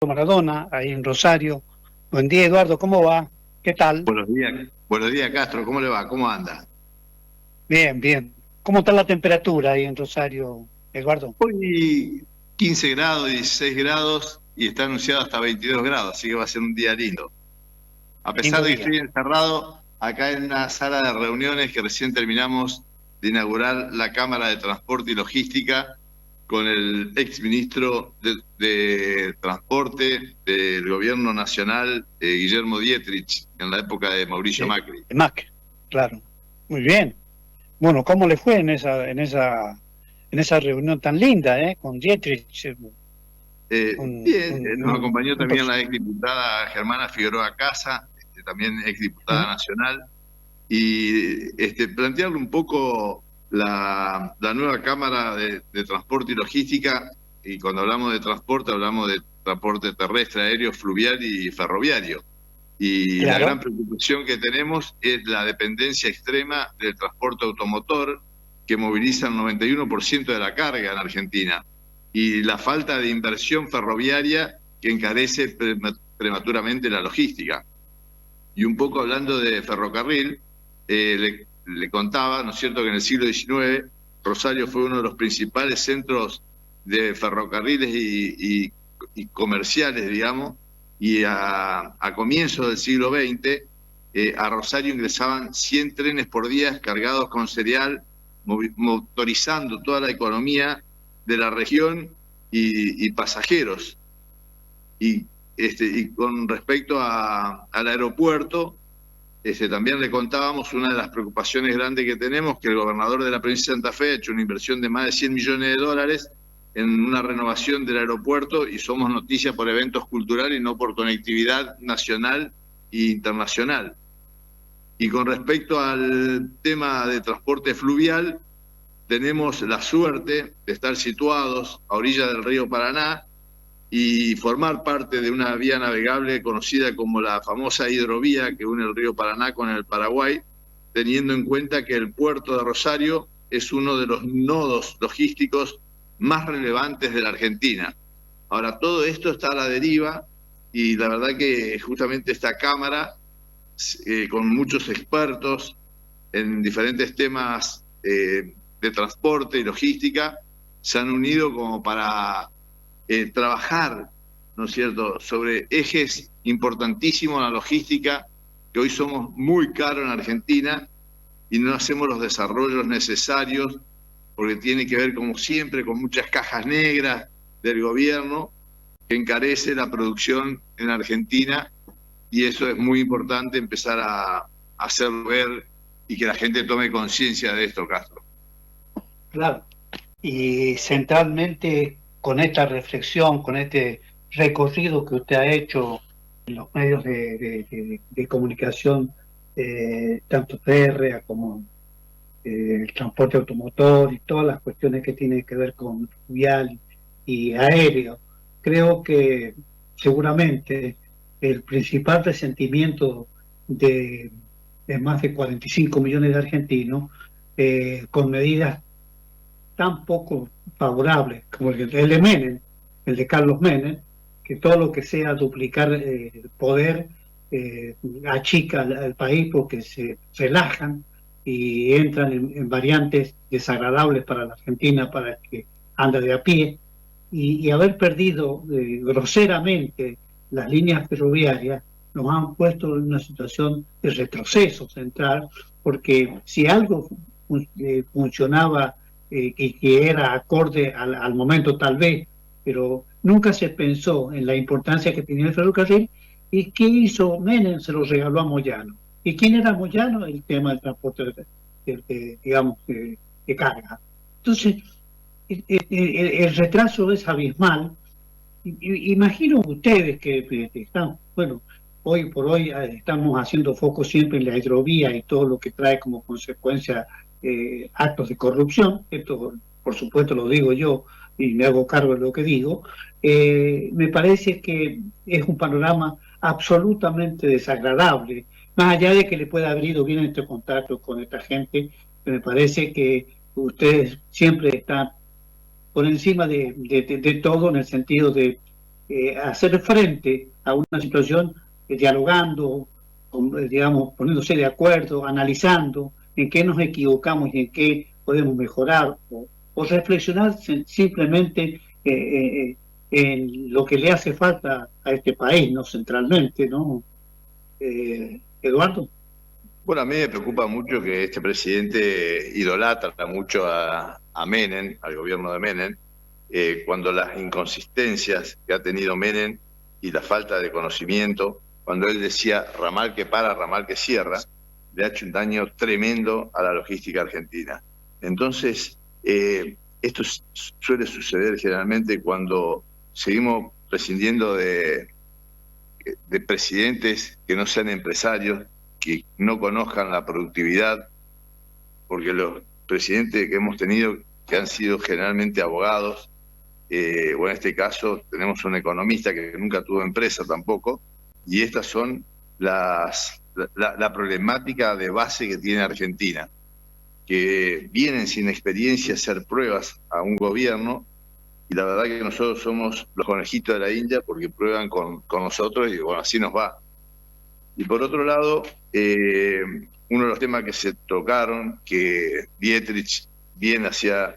Maradona, ahí en Rosario. Buen día, Eduardo, ¿cómo va? ¿Qué tal? Buenos días, Castro, ¿cómo le va? ¿Cómo anda? Bien, bien. ¿Cómo está la temperatura ahí en Rosario, Eduardo? Hoy 15 grados, 16 grados y está anunciado hasta 22 grados, así que va a ser un día lindo. A pesar Lindo de que día. estoy encerrado acá en una sala de reuniones que recién terminamos de inaugurar la Cámara de Transporte y Logística con el ex ministro de Transporte del Gobierno Nacional, Guillermo Dietrich, en la época de Mauricio Macri. De Mac, claro. Muy bien. Bueno, ¿cómo le fue en esa reunión tan linda, con Dietrich? Bien, nos acompañó Un también la exdiputada Germana Figueroa Casa, también exdiputada ¿Mm? nacional, y plantearle un poco la nueva Cámara de Transporte y Logística, y cuando hablamos de transporte terrestre, aéreo, fluvial y ferroviario. Y la gran Claro, preocupación que tenemos es la dependencia extrema del transporte automotor, que moviliza el 91% de la carga en Argentina, y la falta de inversión ferroviaria que encarece prematuramente la logística. Y un poco hablando de ferrocarril, le contaba, ¿no es cierto?, que en el siglo XIX Rosario fue uno de los principales centros de ferrocarriles y comerciales, digamos, y a comienzos del siglo XX a Rosario ingresaban 100 trenes por día cargados con cereal, motorizando toda la economía de la región y pasajeros. Y, y con respecto al aeropuerto, también le contábamos una de las preocupaciones grandes que tenemos, que el gobernador de la provincia de Santa Fe ha hecho una inversión de más de 100 millones de dólares en una renovación del aeropuerto y somos noticia por eventos culturales y no por conectividad nacional e internacional. Y con respecto al tema de transporte fluvial, tenemos la suerte de estar situados a orilla del río Paraná y formar parte de una vía navegable conocida como la famosa hidrovía que une el río Paraná con el Paraguay, teniendo en cuenta que el puerto de Rosario es uno de los nodos logísticos más relevantes de la Argentina. Ahora, todo esto está a la deriva y la verdad que justamente esta Cámara, con muchos expertos en diferentes temas de transporte y logística, se han unido como para trabajar, ¿no es cierto?, sobre ejes importantísimos en la logística, que hoy somos muy caros en Argentina y no hacemos los desarrollos necesarios, porque tiene que ver, como siempre, con muchas cajas negras del gobierno que encarece la producción en Argentina, y eso es muy importante empezar a hacer ver y que la gente tome conciencia de esto, Castro. claro. Y centralmente con esta reflexión, con este recorrido que usted ha hecho en los medios de comunicación, tanto férrea como el transporte automotor y todas las cuestiones que tienen que ver con fluvial y aéreo, creo que seguramente el principal resentimiento de, de más de 45 millones de argentinos, con medidas tan poco favorables como el de Menem, el de Carlos Menem, que todo lo que sea duplicar el poder eh, achica al país porque se relajan y entran en variantes desagradables para la Argentina, para el que anda de a pie, y haber perdido groseramente las líneas ferroviarias nos han puesto en una situación de retroceso central, porque si algo funcionaba que era acorde al momento tal vez, pero nunca se pensó en la importancia que tenía el ferrocarril. ¿Y qué hizo Menem? Se lo regaló a Moyano. ¿Y quién era Moyano? El tema del transporte, digamos, de carga. Entonces, el retraso es abismal. Imagino ustedes que están, bueno, hoy por hoy estamos haciendo foco siempre en la hidrovía y todo lo que trae como consecuencia actos de corrupción. Esto, por supuesto, lo digo yo y me hago cargo de lo que digo. Me parece que es un panorama absolutamente desagradable, más allá de que le pueda haber ido bien este contacto con esta gente. Me parece que ustedes siempre están por encima de todo en el sentido de hacer frente a una situación dialogando, digamos, poniéndose de acuerdo, analizando en qué nos equivocamos y en qué podemos mejorar, o reflexionar simplemente en lo que le hace falta a este país, ¿no? Centralmente, ¿no? Eduardo. Bueno, a mí me preocupa mucho que este presidente idolatra mucho a Menem, al gobierno de Menem, cuando las inconsistencias que ha tenido Menem y la falta de conocimiento, cuando él decía ramal que para, ramal que cierra, le ha hecho un daño tremendo a la logística argentina. Entonces, esto suele suceder generalmente cuando seguimos prescindiendo de presidentes que no sean empresarios, que no conozcan la productividad, porque los presidentes que hemos tenido, que han sido generalmente abogados, o en este caso tenemos un economista que nunca tuvo empresa tampoco, y estas son la problemática de base que tiene Argentina, que vienen sin experiencia a hacer pruebas a un gobierno, y la verdad que nosotros somos los conejitos de la India porque prueban con nosotros y bueno, así nos va. Y por otro lado, uno de los temas que se tocaron, que Dietrich bien hacía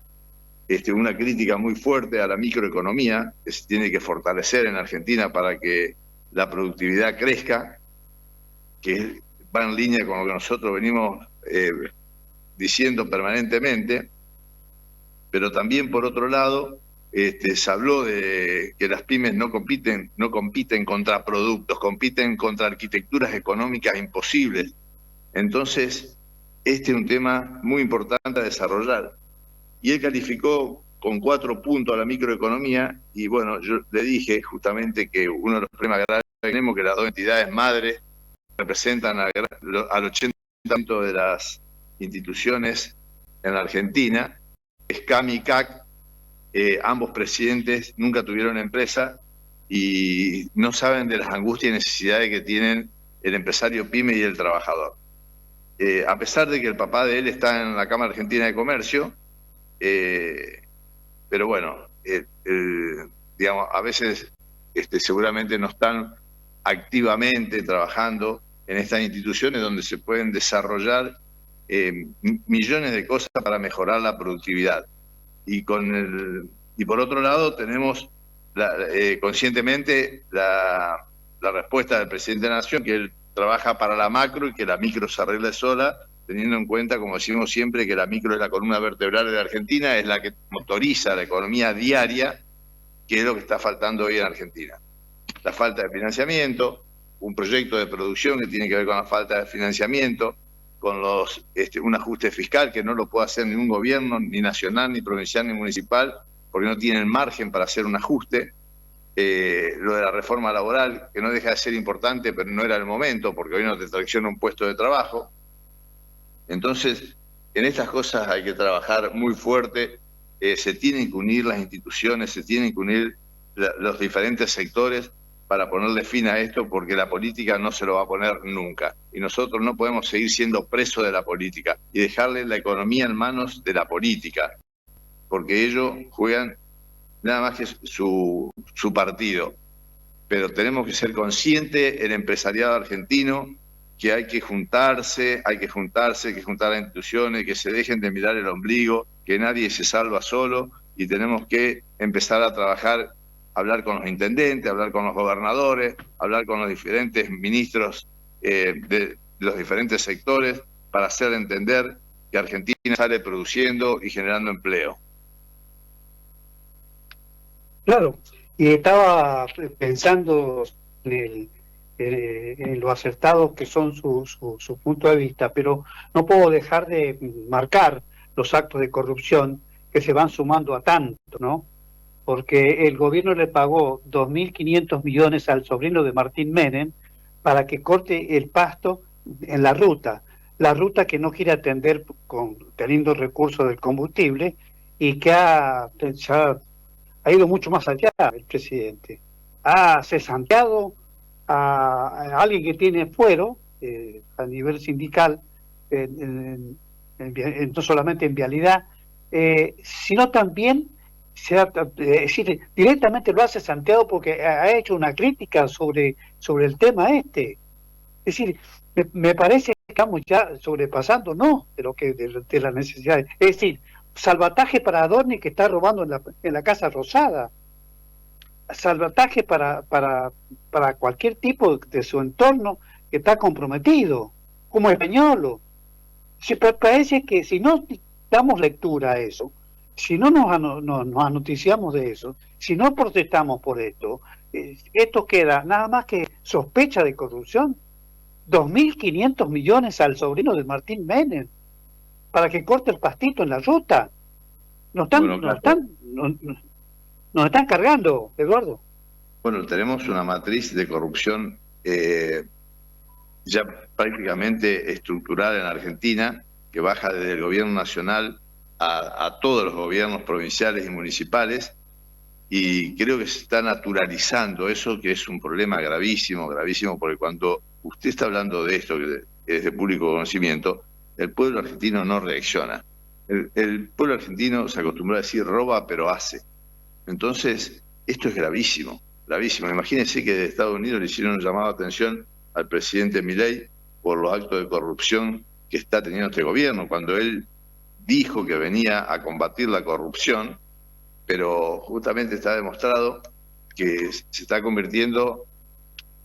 una crítica muy fuerte a la microeconomía, que se tiene que fortalecer en Argentina para que la productividad crezca, que va en línea con lo que nosotros venimos diciendo permanentemente, pero también por otro lado, se habló de que las pymes no compiten contra productos, compiten contra arquitecturas económicas imposibles. Entonces, este es un tema muy importante a desarrollar. Y él calificó con 4 puntos a la microeconomía, y bueno, yo le dije justamente que uno de los problemas graves que tenemos, que las dos entidades madres representan al 80% de las instituciones en la Argentina, SCAM y CAC, ambos presidentes nunca tuvieron empresa y no saben de las angustias y necesidades que tienen el empresario pyme y el trabajador. A pesar de que el papá de él está en la Cámara Argentina de Comercio, pero bueno, digamos, a veces seguramente no están activamente trabajando en estas instituciones donde se pueden desarrollar millones de cosas para mejorar la productividad. Y por otro lado tenemos conscientemente la respuesta del presidente de la Nación, que él trabaja para la macro y que la micro se arregle sola, teniendo en cuenta, como decimos siempre, que la micro es la columna vertebral de la Argentina, es la que motoriza la economía diaria, que es lo que está faltando hoy en Argentina. La falta de financiamiento, un proyecto de producción que tiene que ver con la falta de financiamiento, con un ajuste fiscal que no lo puede hacer ningún gobierno, ni nacional, ni provincial, ni municipal, porque no tienen margen para hacer un ajuste. Lo de la reforma laboral, que no deja de ser importante, pero no era el momento, porque hoy no te tracciona un puesto de trabajo. Entonces, en estas cosas hay que trabajar muy fuerte, se tienen que unir las instituciones, se tienen que unir los diferentes sectores para ponerle fin a esto, porque la política no se lo va a poner nunca. Y nosotros no podemos seguir siendo presos de la política y dejarle la economía en manos de la política, porque ellos juegan nada más que su partido. Pero tenemos que ser conscientes, el empresariado argentino, que hay que juntarse, hay que juntar las instituciones, que se dejen de mirar el ombligo, que nadie se salva solo, y tenemos que empezar a trabajar, hablar con los intendentes, hablar con los gobernadores, hablar con los diferentes ministros de los diferentes sectores, para hacer entender que Argentina sale produciendo y generando empleo. Claro, y estaba pensando en lo acertados que son su punto de vista, pero no puedo dejar de marcar los actos de corrupción que se van sumando a tanto, ¿no? Porque el gobierno le pagó 2.500 millones al sobrino de Martín Menem para que corte el pasto en la ruta que no quiere atender teniendo recursos del combustible, y que ha ido mucho más allá el presidente. Ha cesanteado a alguien que tiene fuero a nivel sindical, no solamente en vialidad, sino también decir, directamente lo hace Santiago porque ha hecho una crítica sobre el tema este. Es decir, me parece que estamos ya sobrepasando, ¿no? De lo que de las necesidades. Es decir, salvataje para Adorni que está robando en la Casa Rosada, salvataje para cualquier tipo de su entorno que está comprometido, como Españolo. Si parece que si no damos lectura a eso, si no nos anoticiamos de eso, si no protestamos por esto, esto queda nada más que sospecha de corrupción. 2.500 millones al sobrino de Martín Menem para que corte el pastito en la ruta. Nos están cargando, Eduardo. Bueno, tenemos una matriz de corrupción ya prácticamente estructural en Argentina, que baja desde el gobierno nacional a todos los gobiernos provinciales y municipales, y creo que se está naturalizando eso, que es un problema gravísimo, gravísimo, porque cuando usted está hablando de esto, que es de público conocimiento, el pueblo argentino no reacciona. El pueblo argentino se acostumbró a decir roba pero hace. Entonces, esto es gravísimo, gravísimo. Imagínense que de Estados Unidos le hicieron un llamado de atención al presidente Milei por los actos de corrupción que está teniendo este gobierno, cuando él dijo que venía a combatir la corrupción, pero justamente está demostrado que se está convirtiendo,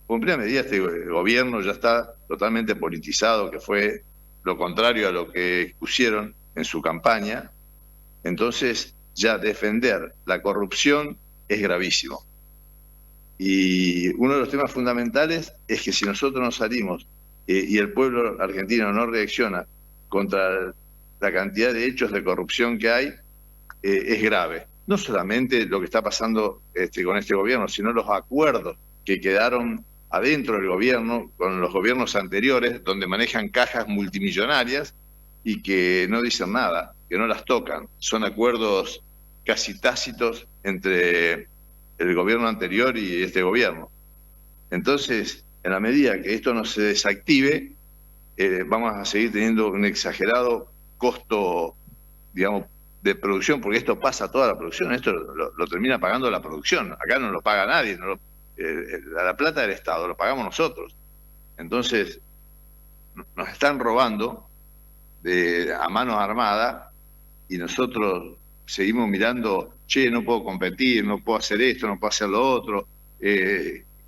en primera medida este gobierno ya está totalmente politizado, que fue lo contrario a lo que expusieron en su campaña. Entonces ya defender la corrupción es gravísimo. Y uno de los temas fundamentales es que si nosotros no salimos y el pueblo argentino no reacciona contra la cantidad de hechos de corrupción que hay, es grave. No solamente lo que está pasando con este gobierno, sino los acuerdos que quedaron adentro del gobierno con los gobiernos anteriores, donde manejan cajas multimillonarias y que no dicen nada, que no las tocan. Son acuerdos casi tácitos entre el gobierno anterior y este gobierno. Entonces, en la medida que esto no se desactive, vamos a seguir teniendo un exagerado costo, digamos, de producción, porque esto pasa toda la producción, esto lo termina pagando la producción, acá no lo paga nadie, la plata del Estado lo pagamos nosotros. Entonces, nos están robando a mano armada y nosotros seguimos mirando, che, no puedo competir, no puedo hacer esto, no puedo hacer lo otro,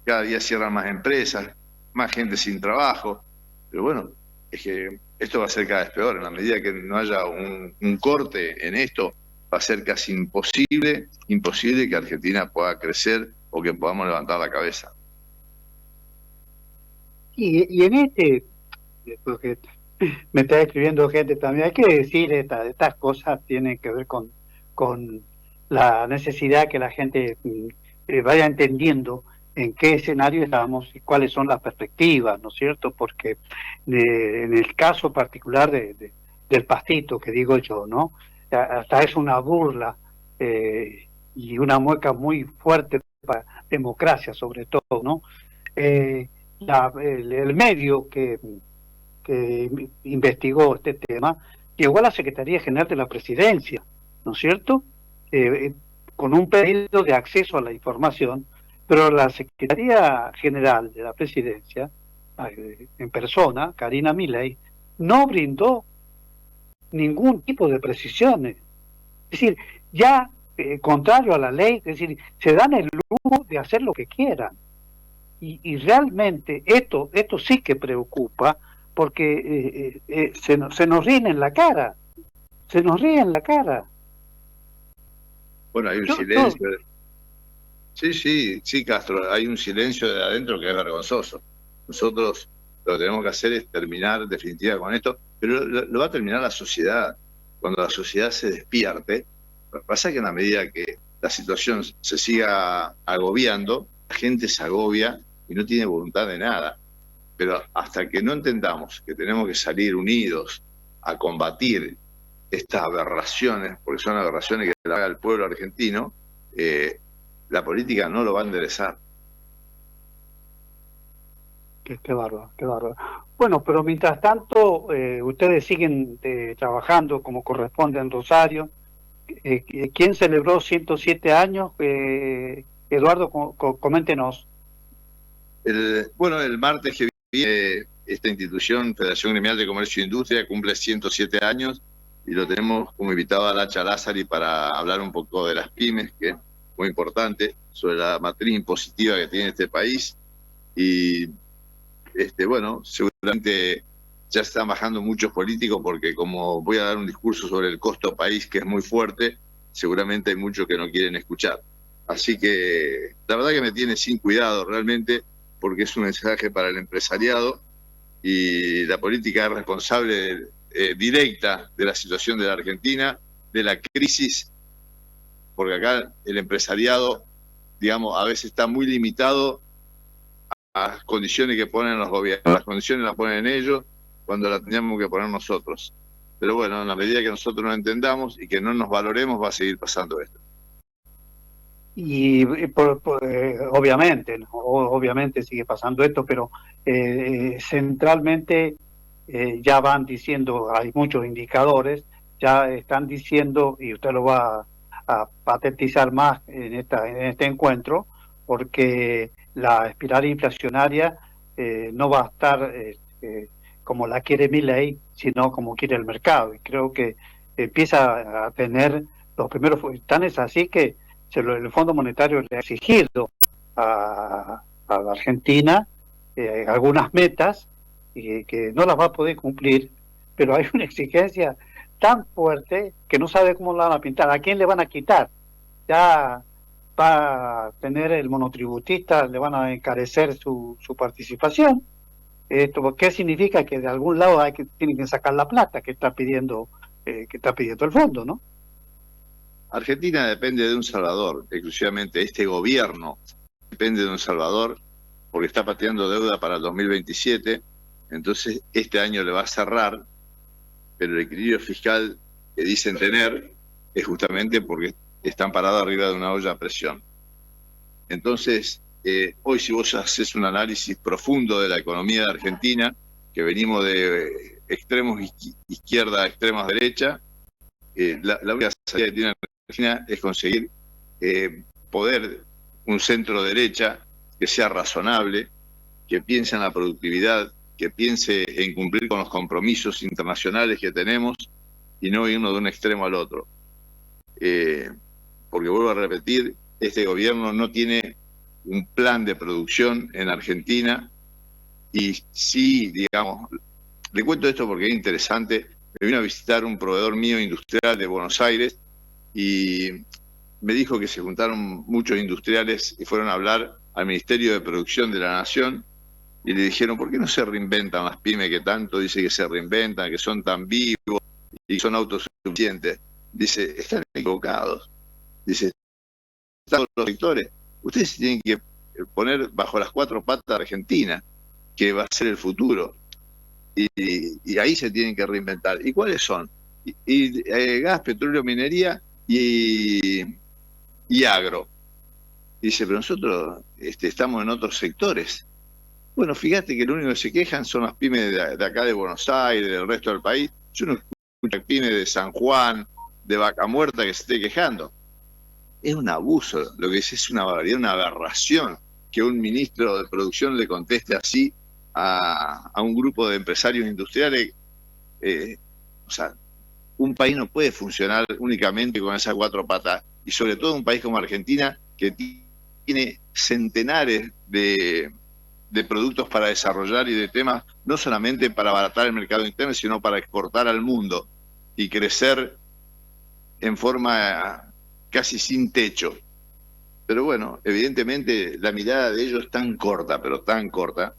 cada día cierran más empresas, más gente sin trabajo, pero bueno, es que esto va a ser cada vez peor. En la medida que no haya un corte en esto, va a ser casi imposible que Argentina pueda crecer o que podamos levantar la cabeza. Y en porque me está escribiendo gente también, hay que decir, estas cosas tienen que ver con la necesidad que la gente vaya entendiendo en qué escenario estamos y cuáles son las perspectivas, ¿no es cierto? Porque en el caso particular del pastito, que digo yo, ¿no? Hasta es una burla y una mueca muy fuerte para democracia, sobre todo, ¿no? El medio que investigó este tema llegó a la Secretaría General de la Presidencia, ¿no es cierto? Con un pedido de acceso a la información, pero la Secretaría General de la Presidencia, en persona, Karina Milei, no brindó ningún tipo de precisiones. Es decir, ya contrario a la ley, es decir, se dan el lujo de hacer lo que quieran. Y realmente esto sí que preocupa, porque se nos ríen en la cara. Se nos ríen en la cara. Bueno, hay un silencio. Sí, Castro, hay un silencio de adentro que es vergonzoso. Nosotros lo que tenemos que hacer es terminar definitivamente con esto, pero lo va a terminar la sociedad. Cuando la sociedad se despierte, pasa que en la medida que la situación se siga agobiando, la gente se agobia y no tiene voluntad de nada. Pero hasta que no entendamos que tenemos que salir unidos a combatir estas aberraciones, porque son aberraciones que le haga el pueblo argentino, la política no lo va a enderezar. Qué bárbaro, qué bárbaro. Bueno, pero mientras tanto, ustedes siguen trabajando como corresponde en Rosario, ¿Quién celebró 107 años? Eduardo, coméntenos. Bueno, el martes que viene, esta institución, Federación Gremial de Comercio e Industria, cumple 107 años y lo tenemos como invitado a Lacha Lázari para hablar un poco de las pymes, que es muy importante, sobre la matriz impositiva que tiene este país. Y bueno, seguramente ya están bajando muchos políticos porque como voy a dar un discurso sobre el costo país que es muy fuerte, seguramente hay muchos que no quieren escuchar. Así que la verdad que me tiene sin cuidado realmente, porque es un mensaje para el empresariado y la política es responsable directa de la situación de la Argentina, de la crisis, porque acá el empresariado, digamos, a veces está muy limitado a las condiciones que ponen los gobiernos. Las condiciones las ponen ellos cuando las teníamos que poner nosotros. Pero bueno, en la medida que nosotros no entendamos y que no nos valoremos, va a seguir pasando esto. Y obviamente, ¿no? Obviamente sigue pasando esto, pero centralmente ya van diciendo, hay muchos indicadores, ya están diciendo, y usted lo va a patetizar más en este encuentro, porque la espiral inflacionaria no va a estar como la quiere Milei, sino como quiere el mercado. Y creo que empieza a tener los primeros, tan es así que el Fondo Monetario le ha exigido a la Argentina algunas metas que no las va a poder cumplir, pero hay una exigencia tan fuerte que no sabe cómo la van a pintar, a quién le van a quitar. Ya va a tener el monotributista, le van a encarecer su participación. ¿Qué significa? Que de algún lado tienen que sacar la plata que está pidiendo el fondo, ¿no? Argentina depende de un salvador, exclusivamente este gobierno depende de un salvador, porque está pateando deuda para el 2027, entonces este año le va a cerrar, pero el equilibrio fiscal que dicen tener es justamente porque están parados arriba de una olla a presión. Entonces, hoy si vos haces un análisis profundo de la economía de Argentina, que venimos de extremos izquierda a extremos derecha, la única salida que tiene Argentina es conseguir poder un centro derecha que sea razonable, que piense en la productividad, que piense en cumplir con los compromisos internacionales que tenemos y no irnos de un extremo al otro. Porque vuelvo a repetir, este gobierno no tiene un plan de producción en Argentina y sí, digamos, le cuento esto porque es interesante. Me vino a visitar un proveedor mío industrial de Buenos Aires y me dijo que se juntaron muchos industriales y fueron a hablar al Ministerio de Producción de la Nación y le dijeron, ¿por qué no se reinventan las pymes que tanto dice que se reinventan, que son tan vivos y son autosuficientes? Dice, están equivocados. Dice, están los sectores. Ustedes tienen que poner bajo las cuatro patas de Argentina, que va a ser el futuro. Y ahí se tienen que reinventar. ¿Y cuáles son? Gas, petróleo, minería y agro. Dice, pero nosotros estamos en otros sectores. Bueno, fíjate que lo único que se quejan son las pymes de acá de Buenos Aires, del resto del país. Yo no escucho pymes de San Juan, de Vaca Muerta que se esté quejando. Es un abuso, lo que es una barbaridad, una aberración que un ministro de producción le conteste así a un grupo de empresarios industriales. O sea, un país no puede funcionar únicamente con esas cuatro patas, y sobre todo un país como Argentina, que tiene centenares de productos para desarrollar y de temas, no solamente para abaratar el mercado interno, sino para exportar al mundo y crecer en forma casi sin techo. Pero bueno, evidentemente la mirada de ellos es tan corta, pero tan corta,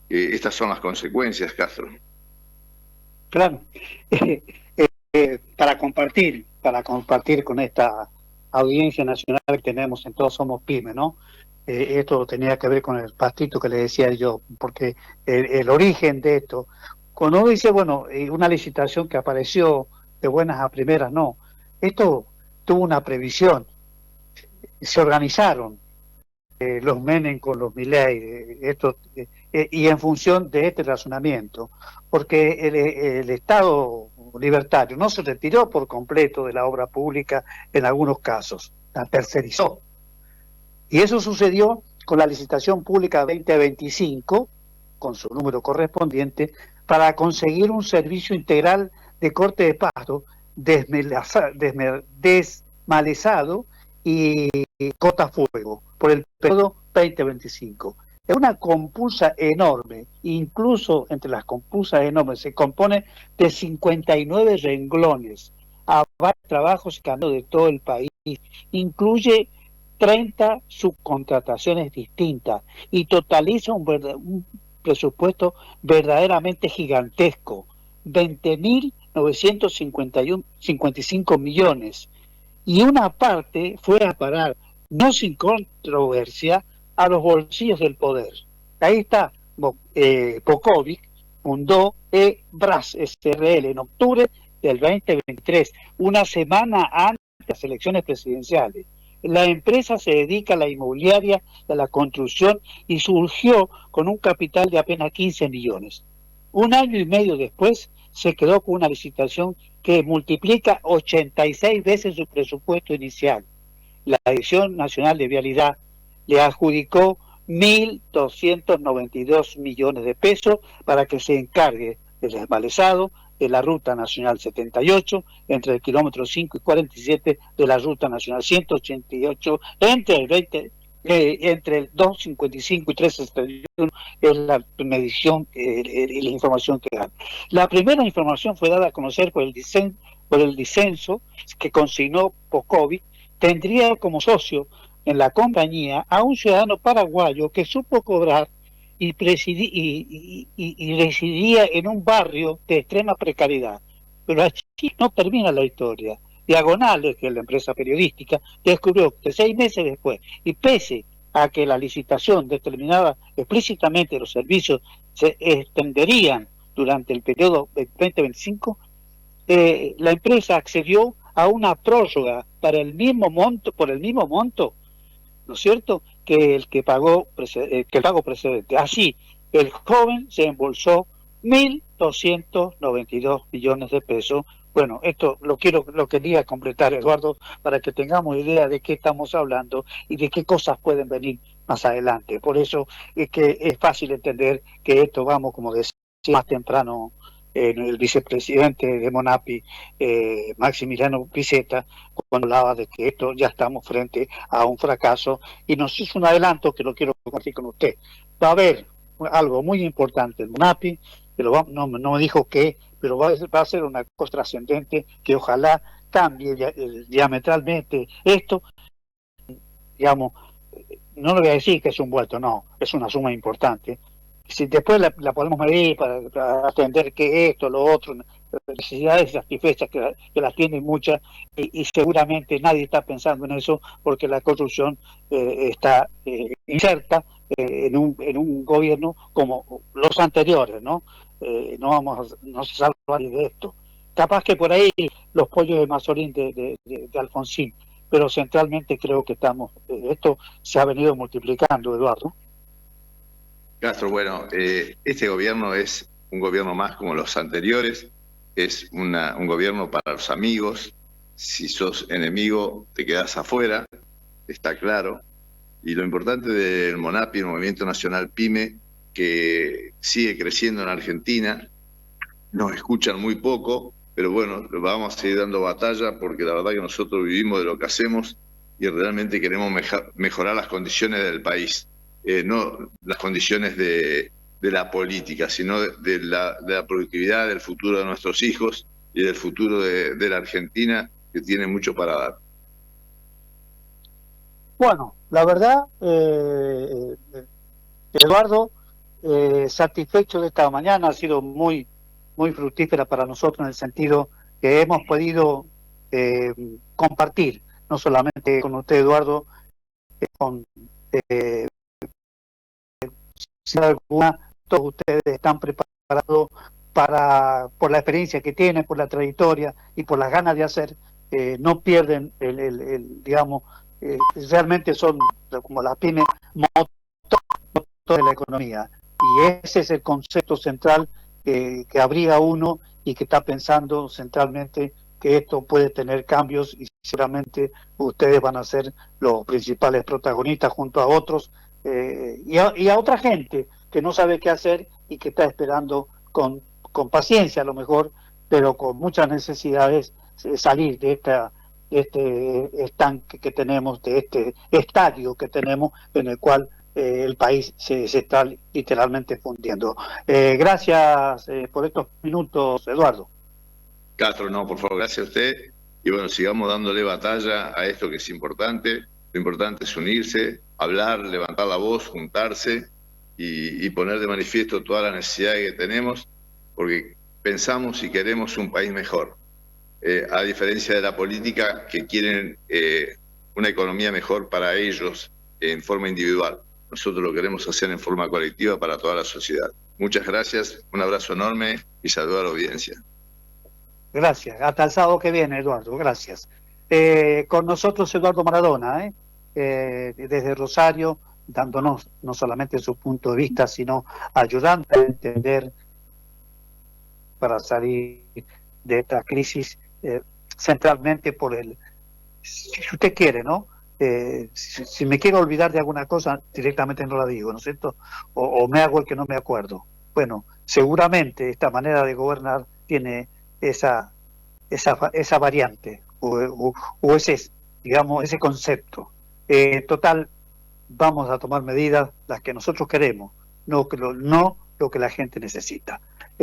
que estas son las consecuencias, Castro. Claro. Para compartir con esta audiencia nacional que tenemos en Todos Somos Pymes, ¿no? Esto tenía que ver con el pastito que le decía yo, porque el origen de esto, cuando uno dice, bueno, una licitación que apareció de buenas a primeras, no, esto tuvo una previsión, se organizaron los Menem con los Milei, y en función de este razonamiento, porque el Estado Libertario no se retiró por completo de la obra pública en algunos casos, la tercerizó. Y eso sucedió con la licitación pública 2025, con su número correspondiente, para conseguir un servicio integral de corte de pasto desmalezado y cortafuego por el periodo 2025. Es una compulsa enorme, incluso entre las compulsas enormes se compone de 59 renglones, a varios trabajos y caminos de todo el país, incluye 30 subcontrataciones distintas y totaliza un presupuesto verdaderamente gigantesco, 20.955 millones, y una parte fue a parar, no sin controversia, a los bolsillos del poder. Ahí está, Pokovic fundó EBRAS SRL en octubre del 2023, una semana antes de las elecciones presidenciales. La empresa se dedica a la inmobiliaria, a la construcción y surgió con un capital de apenas 15 millones. Un año y medio después se quedó con una licitación que multiplica 86 veces su presupuesto inicial. La Dirección Nacional de Vialidad le adjudicó 1.292 millones de pesos para que se encargue del desmalezado de la Ruta Nacional 78 entre el kilómetro 5 y 47 de la Ruta Nacional 188 entre el 255 y 361 es la medición y la información que dan. La primera información fue dada a conocer por el disenso que consignó Pokovic. Tendría como socio en la compañía a un ciudadano paraguayo que supo cobrar y residía en un barrio de extrema precariedad. Pero aquí no termina la historia. Diagonales, que es la empresa periodística, descubrió que 6 meses después, y pese a que la licitación determinaba explícitamente los servicios se extenderían durante el periodo 2025, la empresa accedió a una prórroga para el mismo monto, ¿no es cierto?, que el pago precedente. Así, el joven se embolsó 1.292 millones de pesos. Bueno, esto lo quería completar, Eduardo, para que tengamos idea de qué estamos hablando y de qué cosas pueden venir más adelante. Por eso es que es fácil entender que esto, vamos, como decía más temprano el vicepresidente de Monapi, Maximiliano Picetta, cuando hablaba de que esto ya estamos frente a un fracaso, y nos hizo un adelanto que lo quiero compartir con usted. Va a haber algo muy importante en Monapi, pero no me dijo qué, pero va a ser una cosa trascendente que ojalá cambie diametralmente esto, digamos. No le voy a decir que es un vuelto, no, es una suma importante. Si después la podemos medir para atender que esto, lo otro, necesidades satisfechas que las tienen muchas, y seguramente nadie está pensando en eso porque la construcción está inserta en un gobierno como los anteriores, ¿no? No se salva nadie de esto. Capaz que por ahí los pollos de Mazorín de Alfonsín, pero centralmente creo que esto se ha venido multiplicando, Eduardo. Castro, bueno, este gobierno es un gobierno más como los anteriores, es un gobierno para los amigos. Si sos enemigo te quedás afuera, está claro. Y lo importante del Monapi, el Movimiento Nacional PYME, que sigue creciendo en Argentina, nos escuchan muy poco, pero bueno, vamos a seguir dando batalla porque la verdad que nosotros vivimos de lo que hacemos y realmente queremos mejorar las condiciones del país. No las condiciones de la política, sino de la productividad, del futuro de nuestros hijos y del futuro de la Argentina, que tiene mucho para dar. Bueno, la verdad, Eduardo, satisfecho de esta mañana, ha sido muy fructífera para nosotros en el sentido que hemos podido compartir, no solamente con usted, Eduardo, con sin alguna, todos ustedes están preparados por la experiencia que tienen, por la trayectoria y por las ganas de hacer, no pierden digamos, realmente son como las pymes motor de la economía, y ese es el concepto central que abriga uno y que está pensando centralmente que esto puede tener cambios y seguramente ustedes van a ser los principales protagonistas junto a otros y a otra gente que no sabe qué hacer y que está esperando con paciencia a lo mejor, pero con muchas necesidades salir de este estanque que tenemos, de este estadio que tenemos en el cual el país se está literalmente fundiendo. Gracias por estos minutos, Eduardo. Castro, no, por favor, gracias a usted. Y bueno, sigamos dándole batalla a esto que es importante. Lo importante es unirse, hablar, levantar la voz, juntarse y poner de manifiesto todas las necesidades que tenemos, porque pensamos y queremos un país mejor. A diferencia de la política, que quieren una economía mejor para ellos en forma individual. Nosotros lo queremos hacer en forma colectiva para toda la sociedad. Muchas gracias, un abrazo enorme y saludo a la audiencia. Gracias. Hasta el sábado que viene, Eduardo. Gracias. Con nosotros Eduardo Maradona, desde Rosario, dándonos no solamente su punto de vista, sino ayudando a entender para salir de esta crisis centralmente por si usted quiere, ¿no? Si me quiero olvidar de alguna cosa, directamente no la digo, ¿no es cierto? O me hago el que no me acuerdo. Bueno, seguramente esta manera de gobernar tiene esa variante o ese, digamos, ese concepto. Total, vamos a tomar medidas las que nosotros queremos, no lo que la gente necesita.